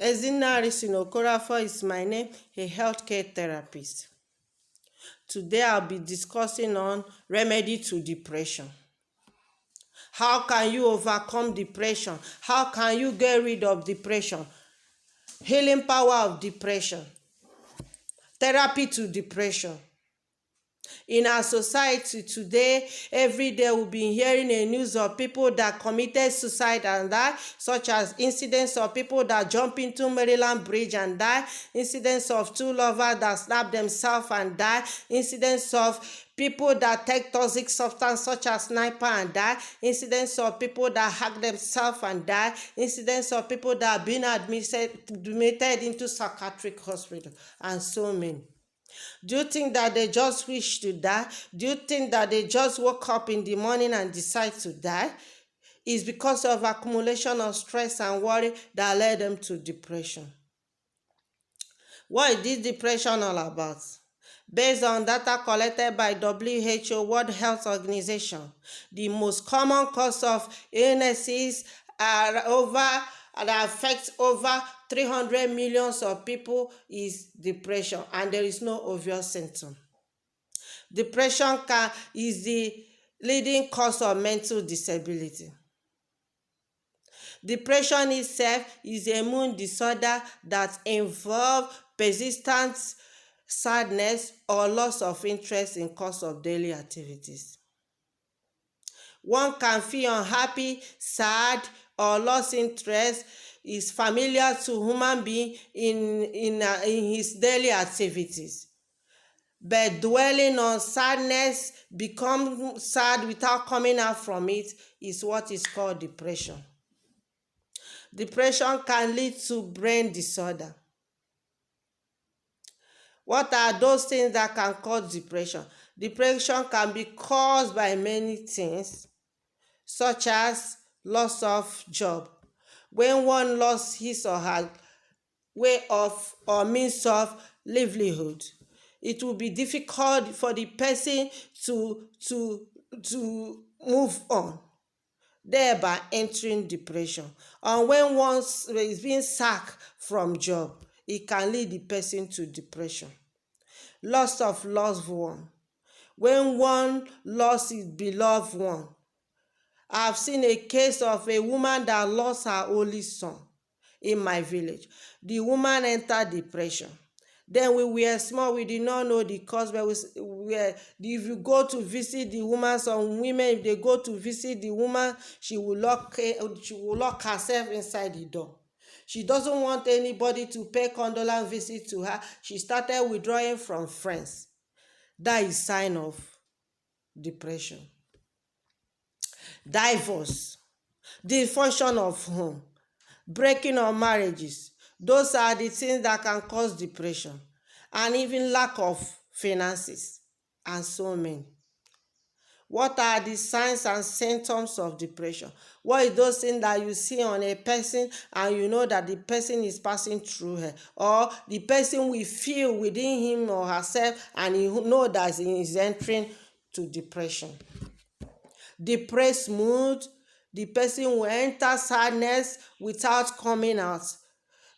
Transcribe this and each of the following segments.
Ezinari Okorafor is my name, a healthcare therapist. Today I'll be discussing on remedy to depression. How can you overcome depression? How can you get rid of depression? Healing power of depression. Therapy to depression. In our society today, every day we've been hearing a news of people that committed suicide and died, such as incidents of people that jump into Maryland Bridge and die, incidents of two lovers that snap themselves and die, incidents of people that take toxic substance such as sniper and die, incidents of people that hack themselves and die, incidents of people that have been admitted into psychiatric hospital, and so many. Do you think that they just wish to die? Do you think that they just woke up in the morning and decide to die? It's because of accumulation of stress and worry that led them to depression. What is this depression all about? Based on data collected by WHO, World Health Organization, the most common cause of illnesses that affects over 300 million of people is depression, and there is no obvious symptom. Depression is the leading cause of mental disability. Depression itself is a mood disorder that involves persistent sadness or loss of interest in course of daily activities. One can feel unhappy, sad, or lost interest is familiar to human being in his daily activities. But dwelling on sadness, become sad without coming out from it, is what is called depression. Depression can lead to brain disorder. What are those things that can cause depression? Depression can be caused by many things, such as loss of job. When one lost his or her way of or means of livelihood, it will be difficult for the person to move on, thereby entering depression. And when one is being sacked from job, it can lead the person to depression. Loss of loved one. When one lost his beloved one. I've seen a case of a woman that lost her only son in my village. The woman entered depression. Then we were small, we did not know the cause, but if you go to visit the woman, some women, if they go to visit the woman, she will lock herself inside the door. She doesn't want anybody to pay condolence visit to her. She started withdrawing from friends. That is sign of depression. Divorce, dysfunction of home, breaking of marriages. Those are the things that can cause depression, and even lack of finances, and so many. What are the signs and symptoms of depression? What is those things that you see on a person and you know that the person is passing through her, or the person will feel within him or herself and you know that he is entering to depression? Depressed mood, the person will enter sadness without coming out.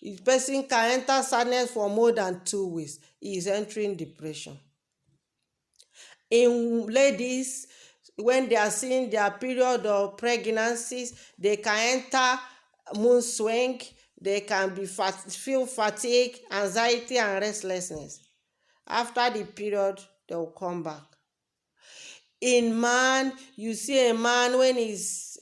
The person can enter sadness for more than 2 weeks. He is entering depression. In ladies, when they are seeing their period of pregnancies, they can enter mood swing. They can feel fatigue, anxiety, and restlessness. After the period, they will come back. In man, you see a man when he's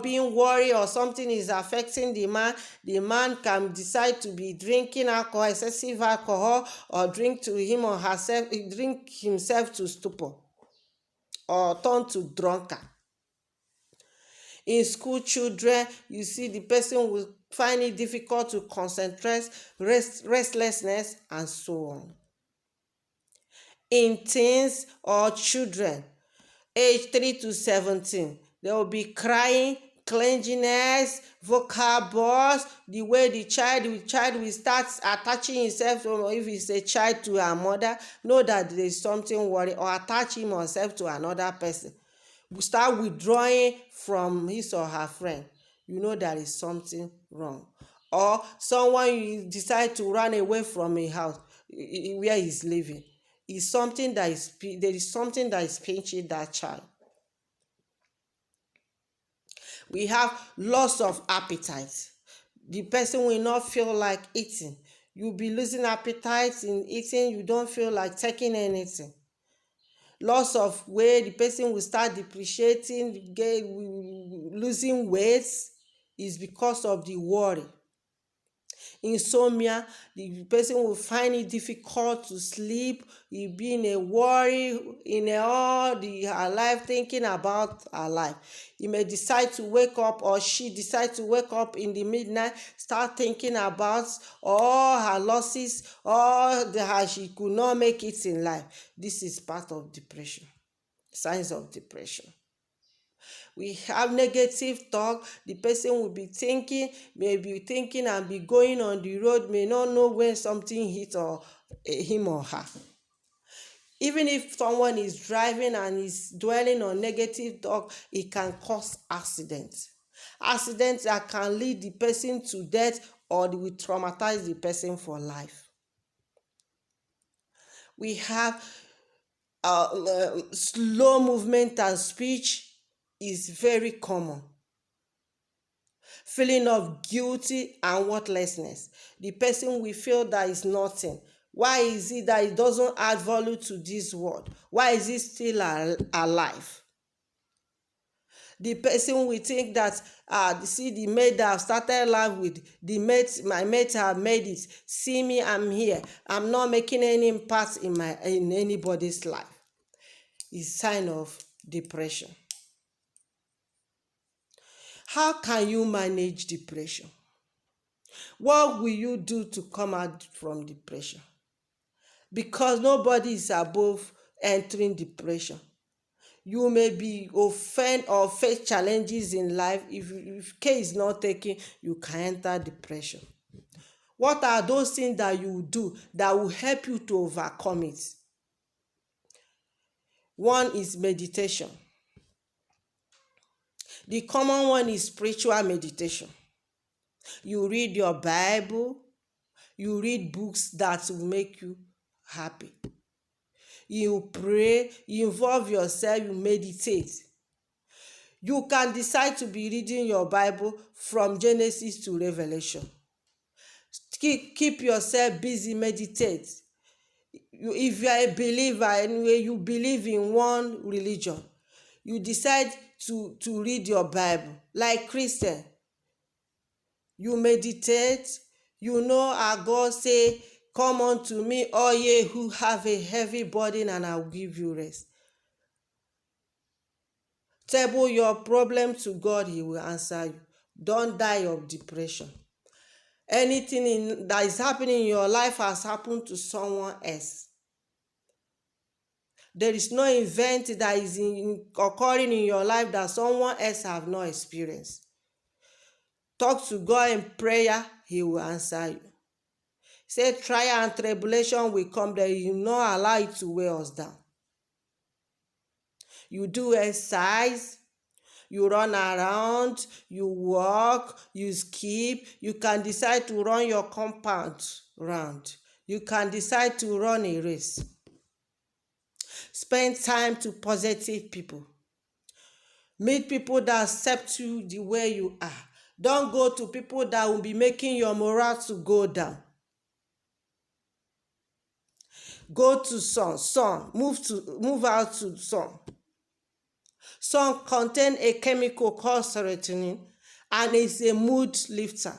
being worried or something is affecting the man can decide to be drinking alcohol, excessive alcohol, or drink himself to stupor, or turn to drunkard. In school children, you see the person will find it difficult to concentrate, restlessness, and so on. In teens or children, age 3 to 17, they will be crying, clinginess, vocal bars, the way the child will start attaching himself, or if it's a child, to her mother, know that there is something worrying, or attach him or herself to another person. We start withdrawing from his or her friend, you know there is something wrong. or someone you decide to run away from a house where he's living, is something that is there is something that is pinching that child. We have loss of appetite. The person will not feel like eating. You'll be losing appetite in eating, you don't feel like taking anything. Loss of weight, the person will start depreciating, losing weight, is because of the worry. Insomnia, the person will find it difficult to sleep. He'll be in a worry, in her life, thinking about her life. He may decide to wake up, or she decide to wake up in the midnight, start thinking about all her losses, how she could not make it in life. This is part of depression, signs of depression. We have negative talk. The person will be thinking, and be going on the road, may not know when something hit him or her. Even if someone is driving and is dwelling on negative talk, it can cause accidents that can lead the person to death, or will traumatize the person for life. We have slow movement and speech is very common. Feeling of guilty and worthlessness. The person will feel that is nothing. Why is it that it doesn't add value to this world? Why is it still alive? The person will think that see the mate that I've started life with, my mate have made it. See me, I'm here. I'm not making any impact in anybody's life. It's a sign of depression. How can you manage depression? What will you do to come out from depression? Because nobody is above entering depression. You may be offend or face challenges in life. If care is not taken, you can enter depression. What are those things that you do that will help you to overcome it? One is meditation. The common one is spiritual meditation. You read your Bible, you read books that will make you happy. You pray, you involve yourself, you meditate. You can decide to be reading your Bible from Genesis to Revelation. Keep yourself busy, meditate. If you are a believer, anyway, you believe in one religion, you decide to read your Bible. Like Christian, you meditate. You know our God say, come unto me, all ye who have a heavy burden, and I will give you rest. Table your problem to God, he will answer you. Don't die of depression. Anything that is happening in your life has happened to someone else. There is no event that is occurring in your life that someone else have not experienced. Talk to God in prayer, he will answer you. Say trial and tribulation will come there, you will not allow it to weigh us down. You do exercise, you run around, you walk, you skip. You can decide to run your compound round. You can decide to run a race. Spend time to positive people. Meet people that accept you the way you are. Don't go to people that will be making your morale to go down. Go to sun. Move out to sun. Sun contain a chemical called serotonin, and it's a mood lifter.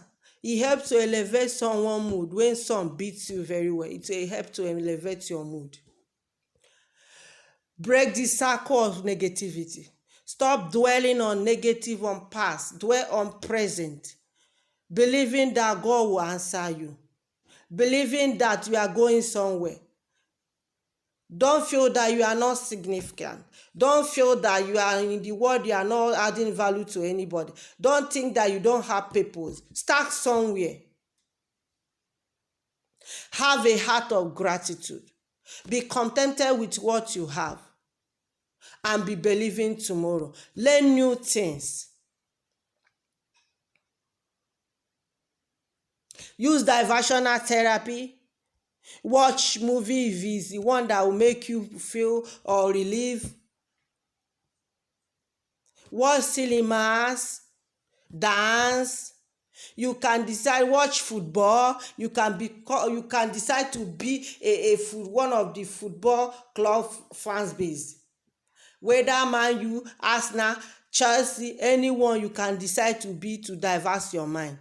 It helps to elevate someone's mood. When sun beats you very well, it will help to elevate your mood. Break the cycle of negativity. Stop dwelling on negative, on past. Dwell on present. Believing that God will answer you. Believing that you are going somewhere. Don't feel that you are not significant. Don't feel that you are in the world, you are not adding value to anybody. Don't think that you don't have purpose. Start somewhere. Have a heart of gratitude. Be contented with what you have. And be believing tomorrow. Learn new things. Use diversional therapy. Watch movie if it's the one that will make you feel or relieve. Watch cinemas, dance. You can decide watch football. You can decide to be one of the football club fans base. Whether Man U, Arsenal, Chelsea, anyone you can decide to be to divert your mind.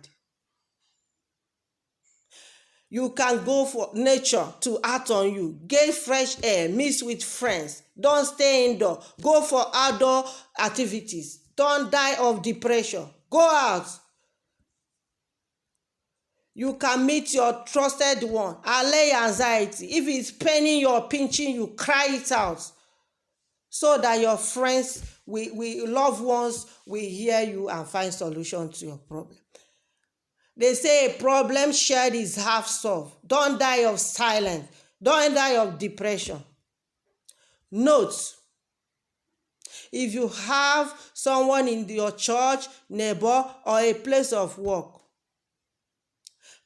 You can go for nature to act on you. Get fresh air, mix with friends. Don't stay indoor. Go for outdoor activities. Don't die of depression. Go out. You can meet your trusted one. Allay anxiety. If it's paining you or pinching you, cry it out. So that your friends, loved ones will hear you and find solution to your problem. They say a problem shared is half solved. Don't die of silence. Don't die of depression. Note, if you have someone in your church, neighbor, or a place of work,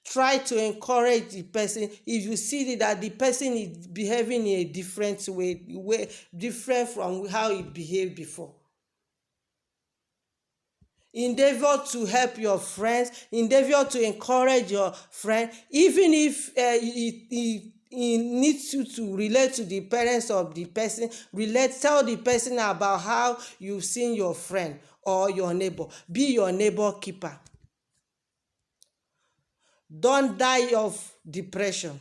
try to encourage the person. If you see that the person is behaving in a different way different from how he behaved before, endeavor to help your friends, endeavor to encourage your friend, even if he needs you to relate to the parents of the person. Tell the person about how you've seen your friend or your neighbor. Be your neighbor keeper. Don't die of depression.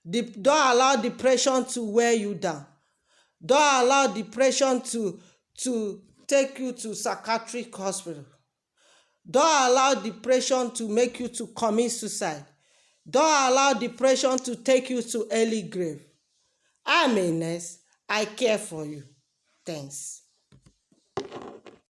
Don't allow depression to wear you down. Don't allow depression to take you to psychiatric hospital. Don't allow depression to make you to commit suicide. Don't allow depression to take you to early grave. I'm a nurse. I care for you. Thanks.